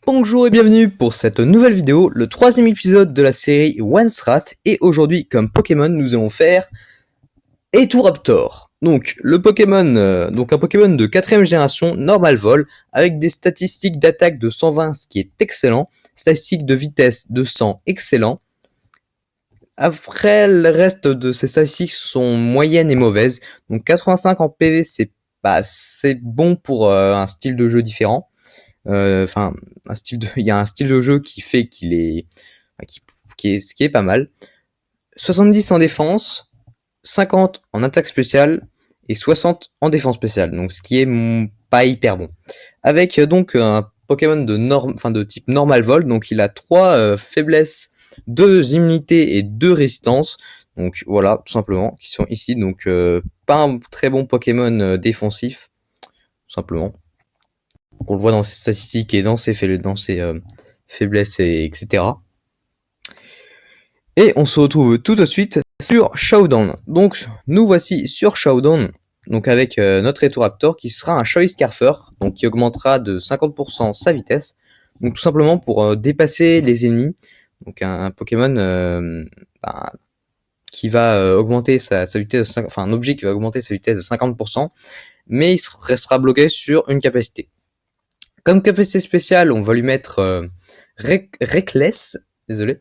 Bonjour et bienvenue pour cette nouvelle vidéo, le troisième épisode de la série One Strat. Et aujourd'hui, comme Pokémon, nous allons faire Eturaptor. Donc, un Pokémon de 4ème génération, normal vol, avec des statistiques d'attaque de 120, ce qui est excellent, statistiques de vitesse de 100, excellent. Après, le reste de ces statistiques sont moyennes et mauvaises. Donc 85 en PV, c'est bon pour un style de jeu différent. Enfin, il y a un style de jeu qui fait qu'il est, qui est pas mal. 70 en défense, 50 en attaque spéciale et 60 en défense spéciale. Donc, ce qui est pas hyper bon. Avec donc un Pokémon de type normal vol. Donc, il a 3 faiblesses, 2 immunités et 2 résistances. Donc voilà, tout simplement, qui sont ici. Donc pas un très bon Pokémon défensif, tout simplement. Donc, on le voit dans ses statistiques et dans ses faiblesses, etc. Et on se retrouve tout de suite sur Showdown. Donc nous voici sur Showdown, donc avec notre Eturaptor qui sera un Choice Scarfer, donc qui augmentera de 50% sa vitesse. Donc tout simplement pour dépasser les ennemis. Donc un Pokémon qui va augmenter sa vitesse, enfin un objet qui va augmenter sa vitesse de 50%, mais il restera bloqué sur une capacité. Comme capacité spéciale, on va lui mettre Reckless, désolé,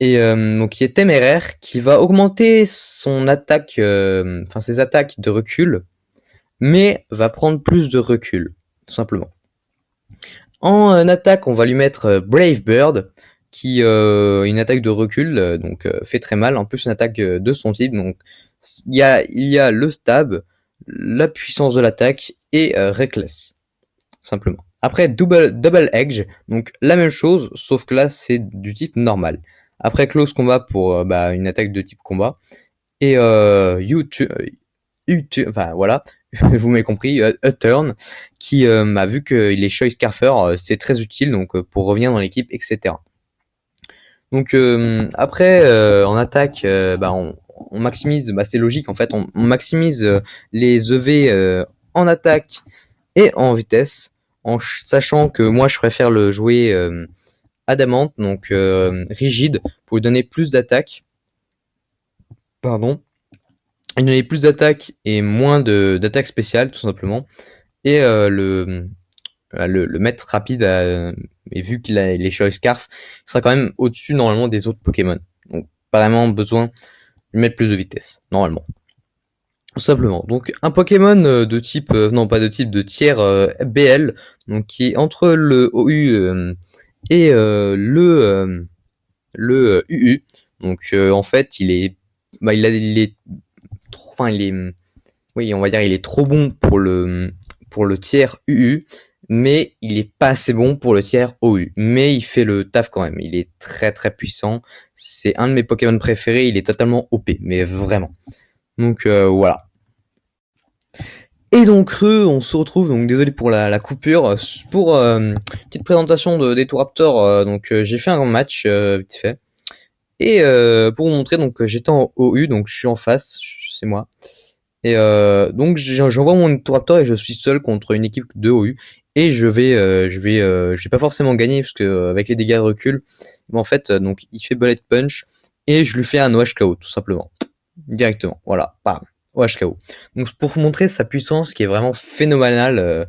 et donc qui est téméraire, qui va augmenter son attaque, ses attaques de recul, mais va prendre plus de recul, tout simplement. En attaque, on va lui mettre Brave Bird, qui une attaque de recul, donc fait très mal. En plus, une attaque de son type, donc il y a le stab, la puissance de l'attaque et Reckless, simplement. Après, Double Edge, donc la même chose, sauf que là c'est du type normal. Après Close Combat pour une attaque de type combat. Et voilà, vous m'avez compris, U-Turn, qui a vu qu'il est Choice Scarfer, c'est très utile donc pour revenir dans l'équipe, etc. Donc après, en attaque, on maximise, c'est logique en fait, on maximise les EV en attaque et en vitesse, en sachant que moi je préfère le jouer adamant, donc rigide, pour lui donner plus d'attaque. Pardon. Il donner plus d'attaque et moins d'attaque spéciale, tout simplement. Et le mettre rapide, et vu qu'il a les Choice Scarf, il sera quand même au-dessus normalement des autres Pokémon. Donc pas vraiment besoin de lui mettre plus de vitesse, normalement. Tout simplement. Donc un Pokémon de type, de tiers BL, donc qui est entre le OU et le UU. Donc en fait, il est trop bon pour le tiers UU, mais il est pas assez bon pour le tiers OU. Mais il fait le taf quand même. Il est très très puissant. C'est un de mes Pokémon préférés. Il est totalement OP, mais vraiment. Donc voilà. Et donc on se retrouve, donc désolé pour la coupure, pour petite présentation d'Eturaptor. Donc j'ai fait un match vite fait. Et pour vous montrer, donc j'étais en OU, donc je suis en face, c'est moi. Et donc j'envoie mon Eturaptor et je suis seul contre une équipe de OU. Et je vais pas forcément gagner parce que avec les dégâts de recul, mais en fait donc il fait Bullet Punch et je lui fais un OHKO tout simplement, directement. Voilà, bam, OHKO. Donc pour vous montrer sa puissance qui est vraiment phénoménale,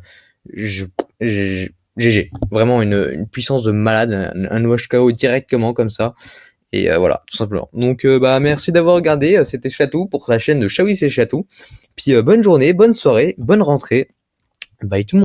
GG, vraiment une puissance de malade, un OHKO directement comme ça. Et voilà, tout simplement. Donc merci d'avoir regardé, c'était Chatou pour la chaîne de Shaois et Chatou. Puis bonne journée, bonne soirée, bonne rentrée. Bye tout le monde.